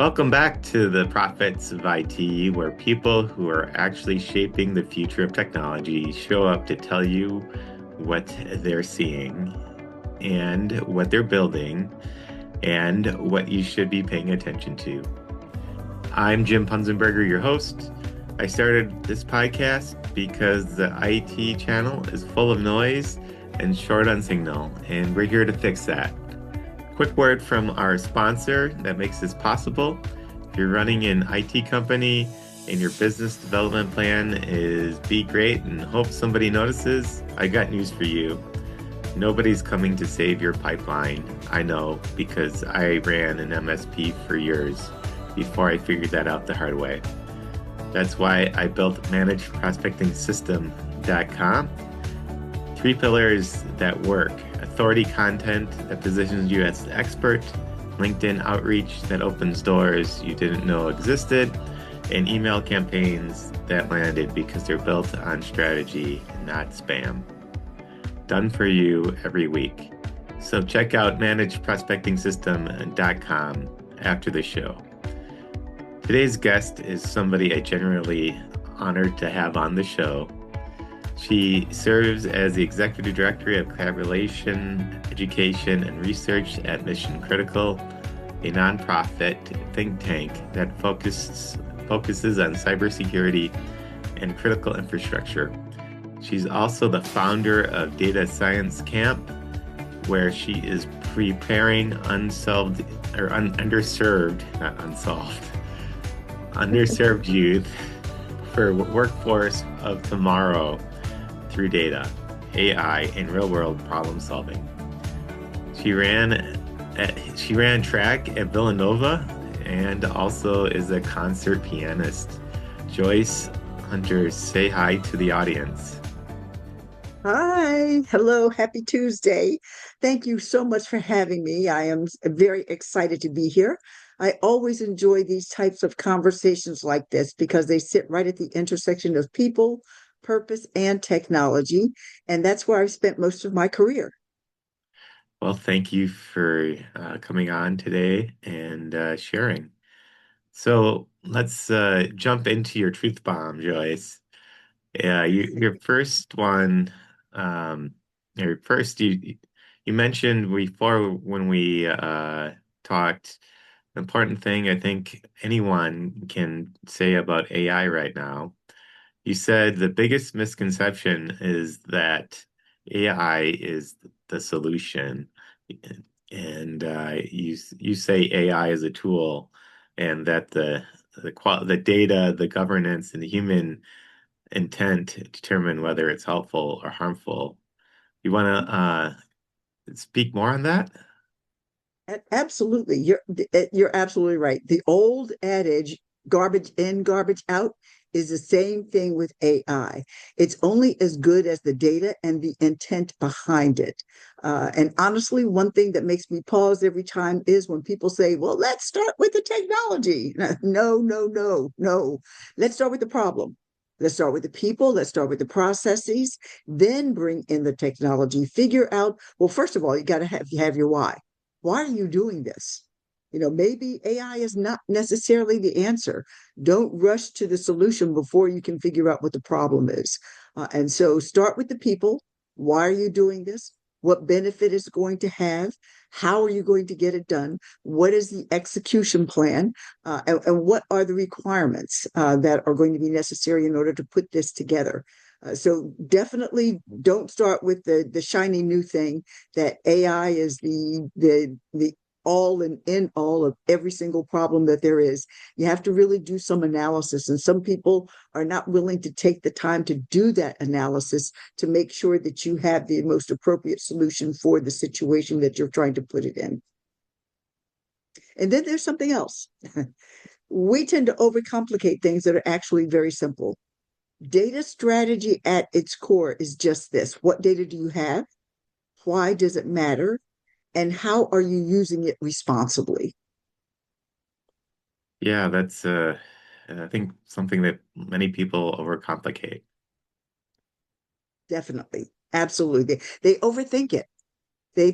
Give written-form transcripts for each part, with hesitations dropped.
Welcome back to the Prophets of IT, where people who are actually shaping the future of technology show up to tell you what they're seeing and what they're building and what you should be paying attention to. I'm Jim Punzenberger, your host. I started this podcast because the IT channel is full of noise and short on signal, and we're here to fix that. Quick word from our sponsor that makes this possible. If you're running an IT company and your business development plan is be great and hope somebody notices, I got news for you. Nobody's coming to save your pipeline. I know, because I ran an MSP for years before I figured that out the hard way. That's why I built managedprospectingsystem.com. 3 pillars that work: authority content that positions you as the expert, LinkedIn outreach that opens doors you didn't know existed, and email campaigns that landed because they're built on strategy, not spam. Done for you every week. So check out managedprospectingsystem.com after the show. Today's guest is somebody I generally honored to have on the show. She serves as the Executive Director of Collaboration, Education, and Research at Mission Critical, a nonprofit think tank that focuses on cybersecurity and critical infrastructure. She's also the founder of dcsteamcamp, where she is preparing underserved youth for workforce of tomorrow through data, AI, and real-world problem solving. She ran track at Villanova and also is a concert pianist. Joyce Hunter, say hi to the audience. Hi, hello, happy Tuesday. Thank you so much for having me. I am very excited to be here. I always enjoy these types of conversations like this because they sit right at the intersection of people, purpose, and technology. And that's where I've spent most of my career. Well, thank you for coming on today and sharing. So let's jump into your truth bomb, Joyce. Yeah, your first one, um, your first you mentioned before when we talked, the important thing I think anyone can say about AI right now. You said the biggest misconception is that AI is the solution, and you say AI is a tool, and that the data, the governance, and the human intent to determine whether it's helpful or harmful. You want to speak more on that? Absolutely. You're absolutely right. The old adage, garbage in, garbage out, is the same thing with AI. It's only as good as the data and the intent behind it. And honestly, one thing that makes me pause every time is when people say, well, let's start with the technology. No, no, no, no. Let's start with the problem. Let's start with the people. Let's start with the processes, then bring in the technology. Figure out, well, first of all, you got to have your why. Why are you doing this? Maybe AI is not necessarily the answer. Don't rush to the solution before you can figure out what the problem is. And so start with the people. Why are you doing this? What benefit is it going to have? How are you going to get it done? What is the execution plan? And what are the requirements that are going to be necessary in order to put this together? So definitely don't start with the shiny new thing that AI is the all and in all of every single problem that there is. You have to really do some analysis, and some people are not willing to take the time to do that analysis to make sure that you have the most appropriate solution for the situation that you're trying to put it in. And then there's something else. We tend to overcomplicate things that are actually very simple. Data strategy at its core is just this. What data do you have? Why does it matter? And how are you using it responsibly? Yeah, that's I think something that many people overcomplicate. Definitely. Absolutely. They overthink it. They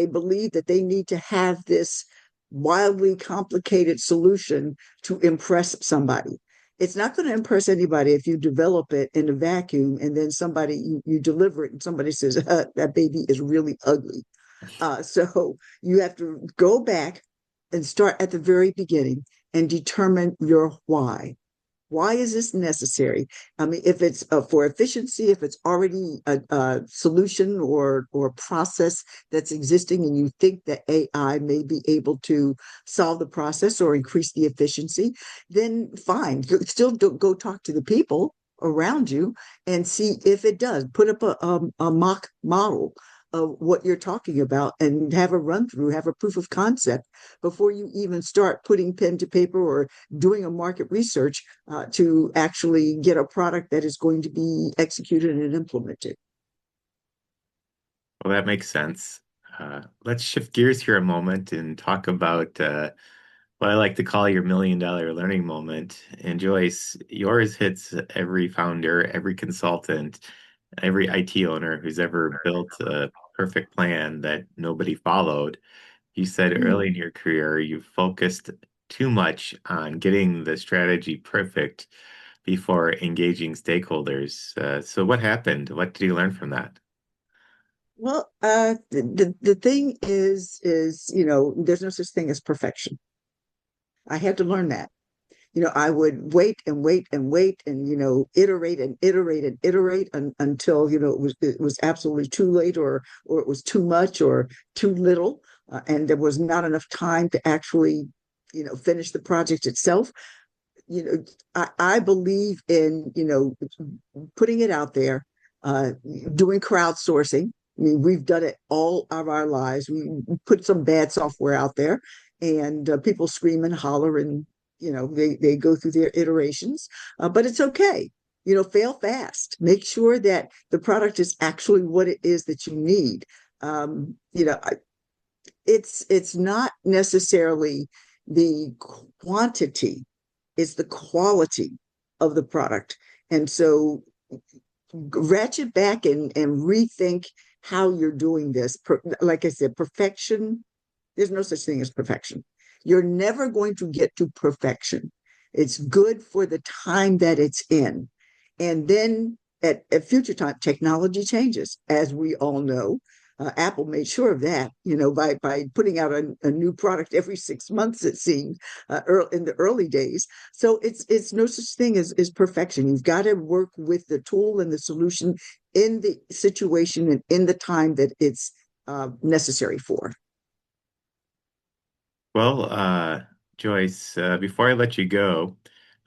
believe that they need to have this wildly complicated solution to impress somebody. It's not going to impress anybody if you develop it in a vacuum and then you deliver it and somebody says that baby is really ugly. So you have to go back and start at the very beginning and determine your why. Why is this necessary? I mean, if it's for efficiency, if it's already a solution or process that's existing, and you think that AI may be able to solve the process or increase the efficiency, then fine. Still go talk to the people around you and see if it does. Put up a mock model of what you're talking about and have a run through, have a proof of concept before you even start putting pen to paper or doing a market research to actually get a product that is going to be executed and implemented. Well, that makes sense. Let's shift gears here a moment and talk about what I like to call your $1 million learning moment. And Joyce, yours hits every founder, every consultant, every IT owner who's ever built a perfect plan that nobody followed. You said early in your career you focused too much on getting the strategy perfect before engaging stakeholders. So what happened? What did you learn from that? Well, the thing is, there's no such thing as perfection. I had to learn that. I would wait and wait and wait and, iterate and iterate and iterate until, it was absolutely too late or it was too much or too little. And there was not enough time to actually, finish the project itself. I believe in, putting it out there, uh, doing crowdsourcing. I mean, we've done it all of our lives. We put some bad software out there, and people scream and holler, and they go through their iterations. But it's okay. Fail fast. Make sure that the product is actually what it is that you need. Um, you know, it's not necessarily the quantity, it's the quality of the product. And so ratchet back and rethink how you're doing this. Like I said, perfection, there's no such thing as perfection. You're never going to get to perfection. It's good for the time that it's in. And then at future time, technology changes, as we all know. Apple made sure of that, by putting out a new product every 6 months, it seemed, in the early days. So it's no such thing as perfection. You've got to work with the tool and the solution in the situation and in the time that it's necessary for. Well, Joyce, before I let you go,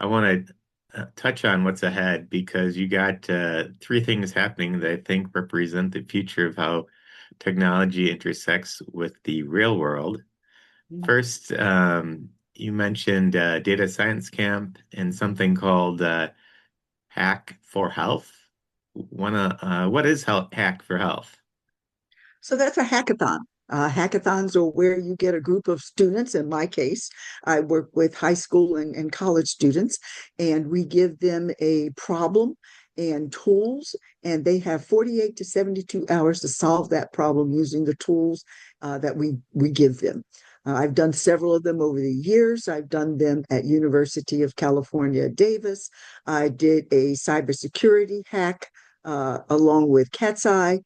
I want to touch on what's ahead because you got three things happening that I think represent the future of how technology intersects with the real world. First, you mentioned data science camp and something called Hack for Health. What is Hack for Health? So that's a hackathon. Hackathons are where you get a group of students. In my case, I work with high school and college students, and we give them a problem and tools, and they have 48 to 72 hours to solve that problem using the tools that we give them. I've done several of them over the years. I've done them at University of California, Davis. I did a cybersecurity hack along with Cat's Eye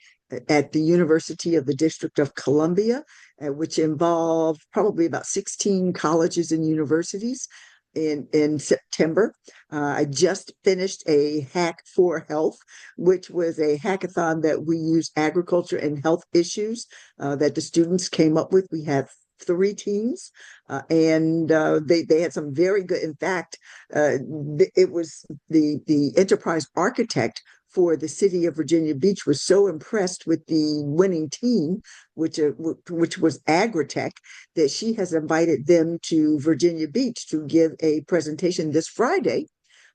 at the University of the District of Columbia, which involved probably about 16 colleges and universities in September. I just finished a Hack for Health, which was a hackathon that we used agriculture and health issues that the students came up with. We had three teams, and they had some very good. In fact, it was the enterprise architect for the city of Virginia Beach was so impressed with the winning team, which was Agritech, that she has invited them to Virginia Beach to give a presentation this Friday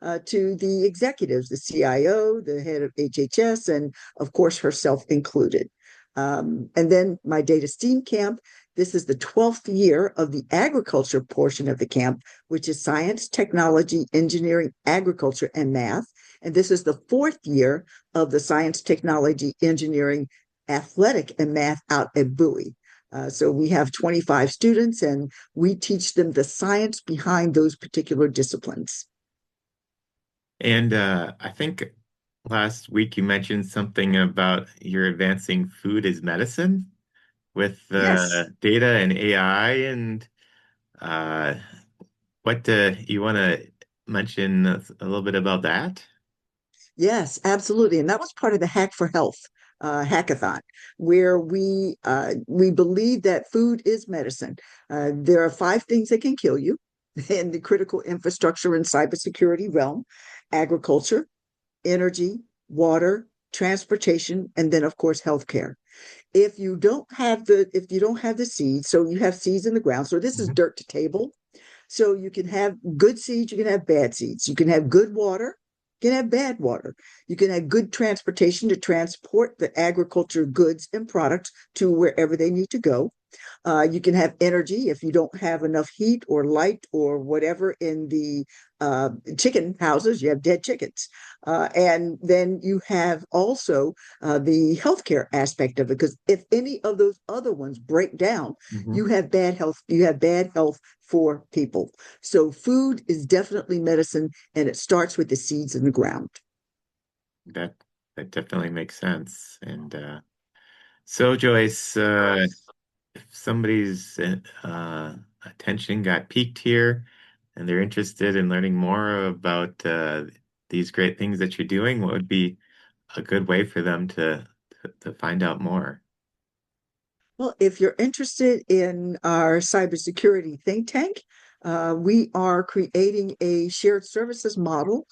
to the executives, the CIO, the head of HHS, and of course herself included. And then my data STEAM camp. This is the 12th year of the agriculture portion of the camp, which is science, technology, engineering, agriculture, and math. And this is the fourth year of the science, technology, engineering, athletic, and math out at Bowie. So we have 25 students and we teach them the science behind those particular disciplines. And I think last week you mentioned something about you're advancing food as medicine with Yes. data and AI. And uh, what you want to mention a little bit about that? Yes, absolutely. And that was part of the Hack for Health hackathon, where we believe that food is medicine. There are five things that can kill you in the critical infrastructure and cybersecurity realm: agriculture, energy, water, transportation, and then of course healthcare. If you don't have the seeds, so you have seeds in the ground. So this is Mhm. dirt to table. So you can have good seeds, you can have bad seeds. You can have good water, you can have bad water. You can have good transportation to transport the agriculture goods and products to wherever they need to go. You can have energy if you don't have enough heat or light or whatever in the chicken houses, you have dead chickens. And then you have also the healthcare aspect of it, because if any of those other ones break down, Mhm. you have bad health, you have bad health for people. So food is definitely medicine, and it starts with the seeds in the ground. That that definitely makes sense. And so, Joyce, if somebody's attention got piqued here and they're interested in learning more about these great things that you're doing, what would be a good way for them to find out more? Well, if you're interested in our cybersecurity think tank, we are creating a shared services model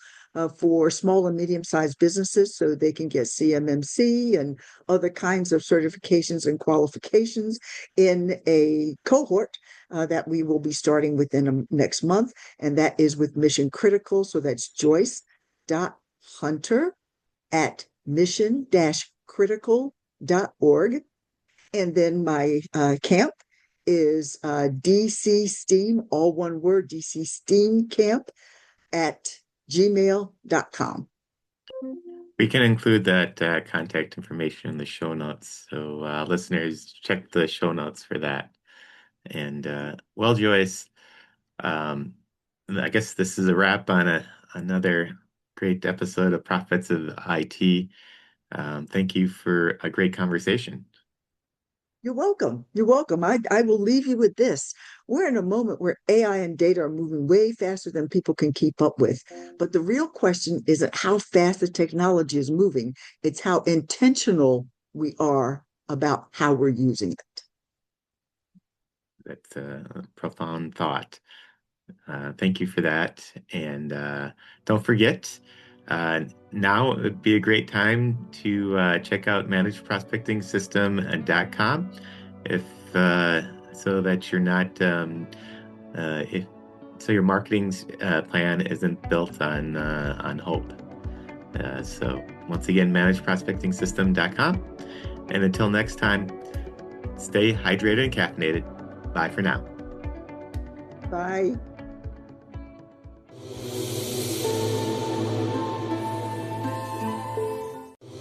for small and medium-sized businesses so they can get CMMC and other kinds of certifications and qualifications in a cohort that we will be starting within next month. And that is with Mission Critical. So that's Joyce.Hunter at mission-critical.org. And then my camp is DC Steam, all one word, DC Steam Camp at gmail.com. We can include that contact information in the show notes. So listeners, check the show notes for that. And well, Joyce, um, I guess this is a wrap on another great episode of Prophets of IT. Thank you for a great conversation. You're welcome. You're welcome. I will leave you with this. We're in a moment where AI and data are moving way faster than people can keep up with. But the real question isn't how fast the technology is moving, it's how intentional we are about how we're using it. That's a profound thought. Thank you for that. And don't forget, now would be a great time to check out managedprospectingsystem.com if so that you're not if so your marketing plan isn't built on hope. So once again, managedprospectingsystem.com. And until next time, stay hydrated and caffeinated. Bye for now. Bye.